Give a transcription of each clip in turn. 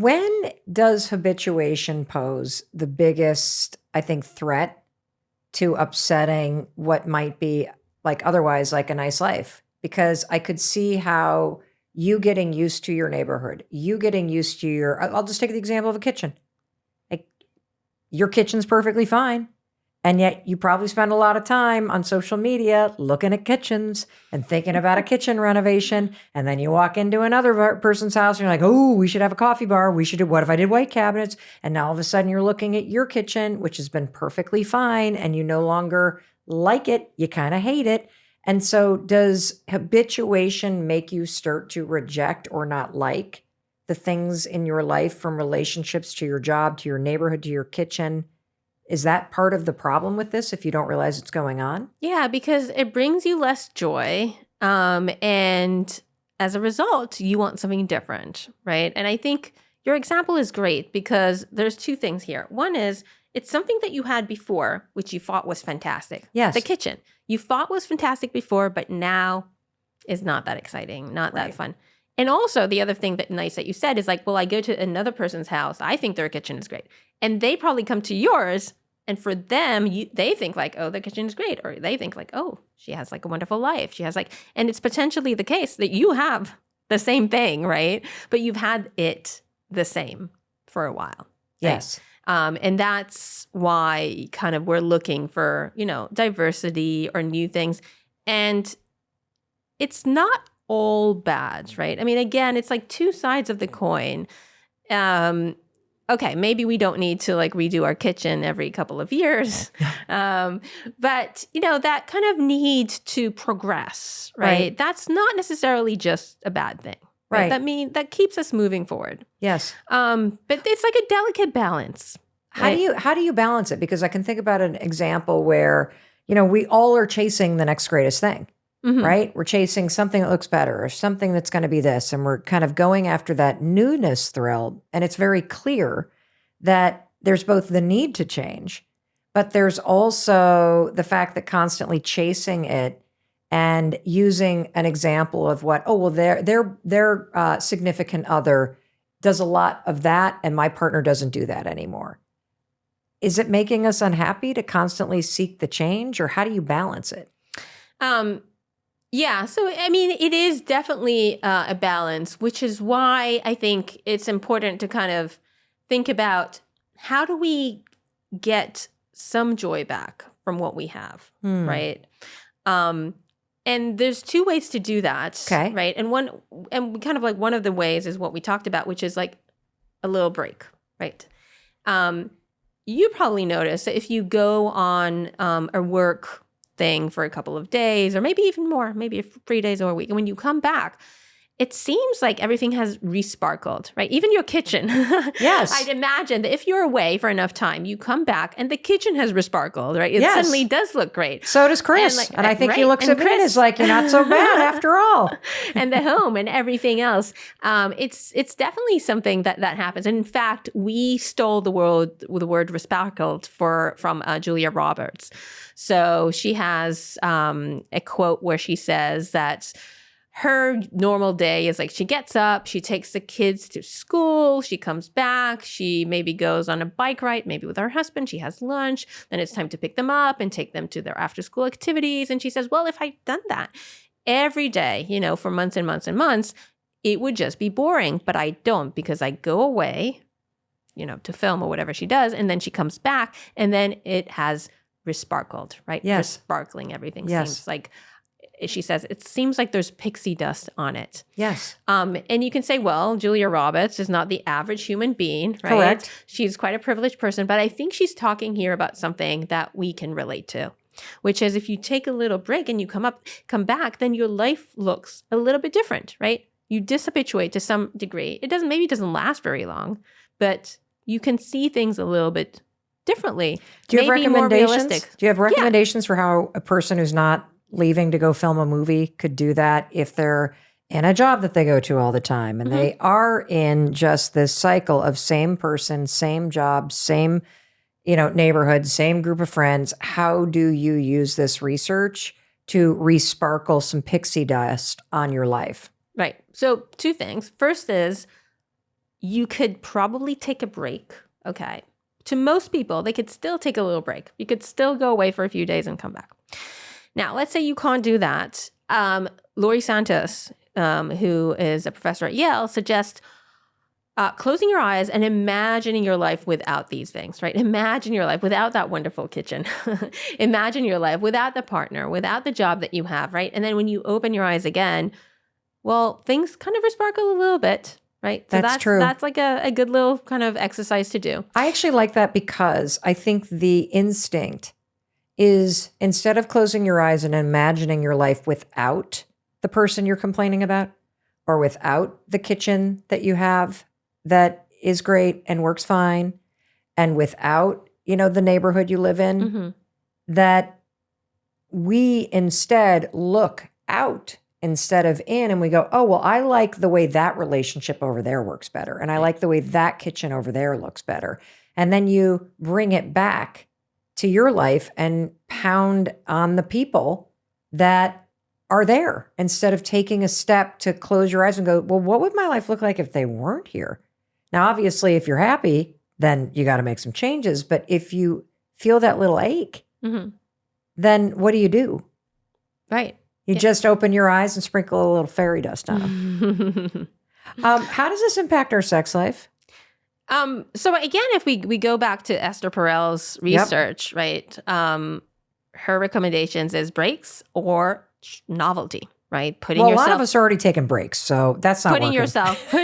When does habituation pose the biggest, I think, threat to upsetting what might be like otherwise like a nice life? Because I could see how you getting used to your neighborhood, you getting used to I'll just take the example of a kitchen. Like your kitchen's perfectly fine. And yet you probably spend a lot of time on social media looking at kitchens and thinking about a kitchen renovation. And then you walk into another person's house and you're like, oh, we should have a coffee bar. What if I did white cabinets? And now all of a sudden you're looking at your kitchen, which has been perfectly fine, and you no longer like it. You kind of hate it. And so does habituation make you start to reject or not like the things in your life, from relationships to your job, to your neighborhood, to your kitchen? Is that part of the problem with this if you don't realize it's going on? Yeah, because it brings you less joy. And as a result, you want something different, right? And I think your example is great because there's two things here. One is it's something that you had before, which you thought was fantastic. Yes. The kitchen. You thought was fantastic before, but now is not that exciting, not that fun. And also the other thing that nice that you said is like, well, I go to another person's house. I think their kitchen is great. And they probably come to yours. And for them, they think like, oh, the kitchen is great. Or they think like, oh, she has like a wonderful life. She has like, and it's potentially the case that you have the same thing, right? But you've had it the same for a while. Yes. Right? And that's why kind of we're looking for, diversity or new things. And it's not all bad, right? I mean, again, it's like two sides of the coin. Okay, maybe we don't need to like redo our kitchen every couple of years. But, that kind of need to progress, right? That's not necessarily just a bad thing. Right. That keeps us moving forward. Yes. But it's like a delicate balance. How do you balance it? Because I can think about an example where, we all are chasing the next greatest thing. Mm-hmm. Right? We're chasing something that looks better or something that's going to be this. And we're kind of going after that newness thrill. And it's very clear that there's both the need to change, but there's also the fact that constantly chasing it and using an example of their significant other does a lot of that. And my partner doesn't do that anymore. Is it making us unhappy to constantly seek the change, or how do you balance it? Yeah. So, I mean, it is definitely a balance, which is why I think it's important to kind of think about how do we get some joy back from what we have, right? And there's two ways to do that, right? And kind of like one of the ways is what we talked about, which is like a little break, right? You probably notice that if you go on a work thing for a couple of days, or maybe even more, maybe 3 days or a week. And when you come back, it seems like everything has resparkled, right? Even your kitchen. Yes. I'd imagine that if you're away for enough time, you come back and the kitchen has resparkled, right? It suddenly does look great. So does Chris. And I think he looks at me and is like, you're not so bad after all. And the home and everything else. It's definitely something that happens. And in fact, we stole the word resparkled from Julia Roberts. So she has a quote where she says that her normal day is like she gets up, she takes the kids to school, she comes back, she maybe goes on a bike ride, maybe with her husband, she has lunch, then it's time to pick them up and take them to their after school activities. And she says, well, if I'd done that every day, for months and months and months, it would just be boring. But I don't, because I go away, to film or whatever she does. And then she comes back and then it has resparkled, right? Yes. Resparkling everything. Yes. Seems like, she says, it seems like there's pixie dust on it. Yes. And you can say, well, Julia Roberts is not the average human being, right? Correct. She's quite a privileged person, but I think she's talking here about something that we can relate to, which is if you take a little break and you come back, then your life looks a little bit different, right? You dishabituate to some degree. Maybe it doesn't last very long, but you can see things a little bit differently. Do you have recommendations? More realistic. Do you have recommendations for how a person who's not leaving to go film a movie could do that if they're in a job that they go to all the time and they are in just this cycle of same person, same job, same, neighborhood, same group of friends? How do you use this research to resparkle some pixie dust on your life? Right. So two things. First is you could probably take a break. Okay. To most people, they could still take a little break. You could still go away for a few days and come back. Now, let's say you can't do that. Laurie Santos, who is a professor at Yale, suggests closing your eyes and imagining your life without these things, right? Imagine your life without that wonderful kitchen. Imagine your life without the partner, without the job that you have, right? And then when you open your eyes again, well, things kind of resparkle a little bit, right? So That's true. That's like a good little kind of exercise to do. I actually like that because I think the instinct is, instead of closing your eyes and imagining your life without the person you're complaining about or without the kitchen that you have that is great and works fine, and without, the neighborhood you live in, Mm-hmm. that we instead look out instead of in, and we go, oh, well, I like the way that relationship over there works better. And I like the way that kitchen over there looks better. And then you bring it back to your life and pound on the people that are there, instead of taking a step to close your eyes and go, well, what would my life look like if they weren't here? Now, obviously, if you're happy, then you got to make some changes. But if you feel that little ache, Mm-hmm. then what do? Right. You just open your eyes and sprinkle a little fairy dust on them. How does this impact our sex life? So again, if we go back to Esther Perel's research, right? Her recommendations is breaks or novelty, right? A lot of us are already taking breaks, so that's not putting working. yourself.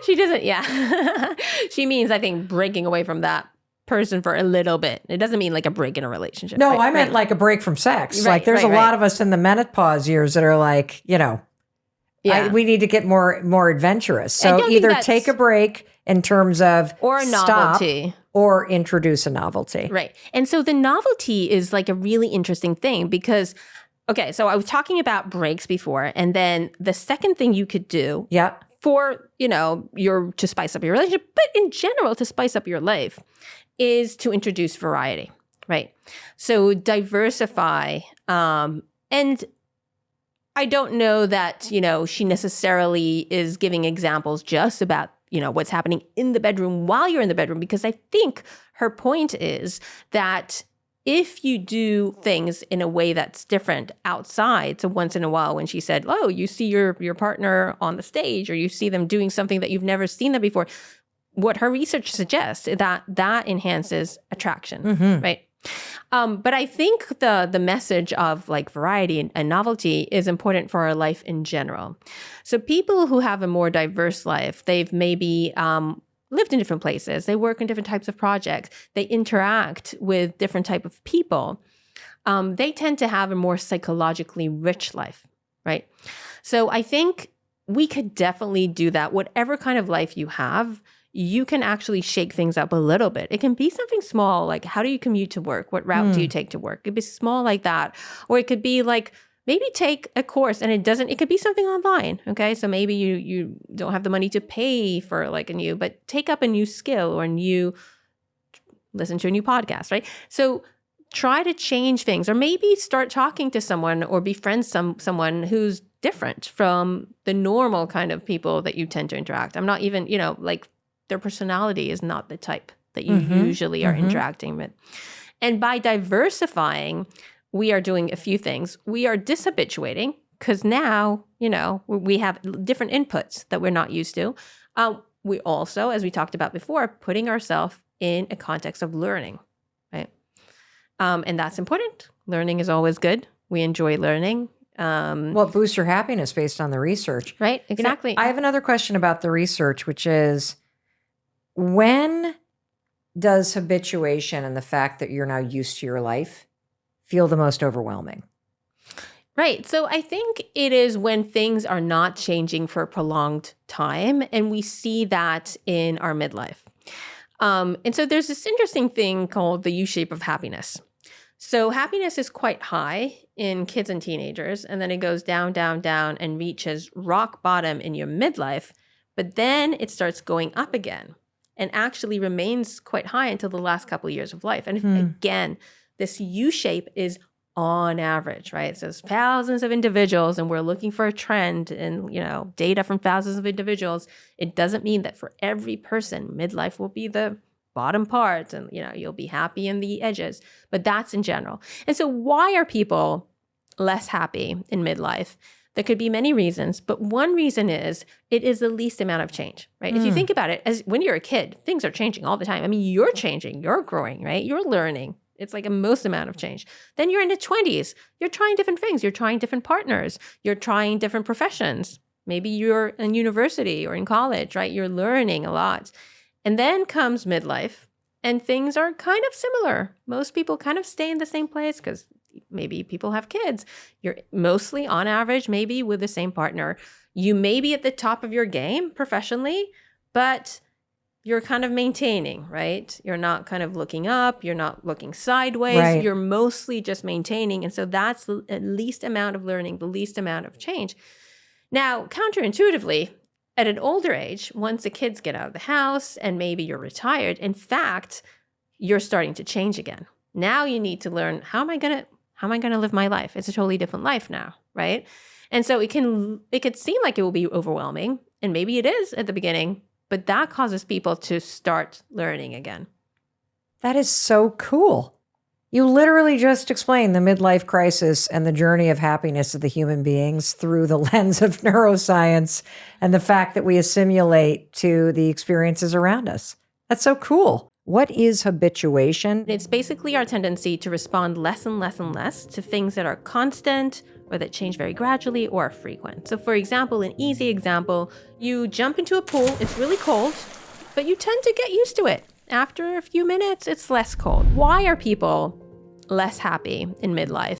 She doesn't. Yeah, she means, I think, breaking away from that person for a little bit. It doesn't mean like a break in a relationship. No, right? I meant like a break from sex. Right, like there's right, a lot of us in the menopause years that are like, we need to get more adventurous. So either take a break in terms of or a novelty, or introduce a novelty. Right. And so the novelty is like a really interesting thing because, okay, so I was talking about breaks before, and then the second thing you could do for, to spice up your relationship, but in general to spice up your life, is to introduce variety, right? So diversify. And I don't know that, she necessarily is giving examples just about, what's happening in the bedroom while you're in the bedroom, because I think her point is that if you do things in a way that's different outside, so once in a while when she said, oh, you see your partner on the stage or you see them doing something that you've never seen them before, what her research suggests is that enhances attraction, right? But I think the message of like variety and novelty is important for our life in general. So people who have a more diverse life, they've maybe lived in different places, they work in different types of projects, they interact with different type of people, they tend to have a more psychologically rich life, right? So I think we could definitely do that. Whatever kind of life you have, you can actually shake things up a little bit. It can be something small, like how do you commute to work? What route do you take to work? It could be small like that. Or it could be like, maybe take a course and it could be something online, okay? So maybe you don't have the money to pay for like but take up a new skill or listen to a new podcast, right? So try to change things, or maybe start talking to someone or befriend someone who's different from the normal kind of people that you tend to interact. I'm not even, like their personality is not the type that you usually are interacting with. And by diversifying, we are doing a few things. We are dishabituating because now, we have different inputs that we're not used to. We also, as we talked about before, putting ourselves in a context of learning, right? And that's important. Learning is always good. We enjoy learning. It boosts your happiness based on the research. Right, exactly. I have another question about the research, which is, when does habituation and the fact that you're now used to your life feel the most overwhelming? Right. So I think it is when things are not changing for a prolonged time, and we see that in our midlife. And so there's this interesting thing called the U-shape of happiness. So happiness is quite high in kids and teenagers, and then it goes down, down, down, and reaches rock bottom in your midlife, but then it starts going up again and actually remains quite high until the last couple of years of life. And again, this U-shape is on average, right? So it's thousands of individuals and we're looking for a trend and, data from thousands of individuals. It doesn't mean that for every person, midlife will be the bottom part and, you'll be happy in the edges, but that's in general. And so why are people less happy in midlife? There could be many reasons, but one reason is it is the least amount of change, right? If you think about it, as when you're a kid, things are changing all the time. I mean, you're changing, you're growing, right? You're learning. It's like a most amount of change. Then you're in the 20s. You're trying different things. You're trying different partners. You're trying different professions. Maybe you're in university or in college, right? You're learning a lot. And then comes midlife, and things are kind of similar. Most people kind of stay in the same place because maybe people have kids. You're mostly on average, maybe with the same partner. You may be at the top of your game professionally, but you're kind of maintaining, right? You're not kind of looking up. You're not looking sideways. Right. You're mostly just maintaining. And so that's the least amount of learning, the least amount of change. Now, counterintuitively, at an older age, once the kids get out of the house and maybe you're retired, in fact, you're starting to change again. Now you need to learn, how am I going to live my life? It's a totally different life now, right? And so it could seem like it will be overwhelming, and maybe it is at the beginning, but that causes people to start learning again. That is so cool. You literally just explained the midlife crisis and the journey of happiness of the human beings through the lens of neuroscience and the fact that we assimilate to the experiences around us. That's so cool. What is habituation? It's basically our tendency to respond less and less and less to things that are constant or that change very gradually or are frequent. So for example, an easy example, you jump into a pool, it's really cold, but you tend to get used to it. After a few minutes, it's less cold. Why are people less happy in midlife?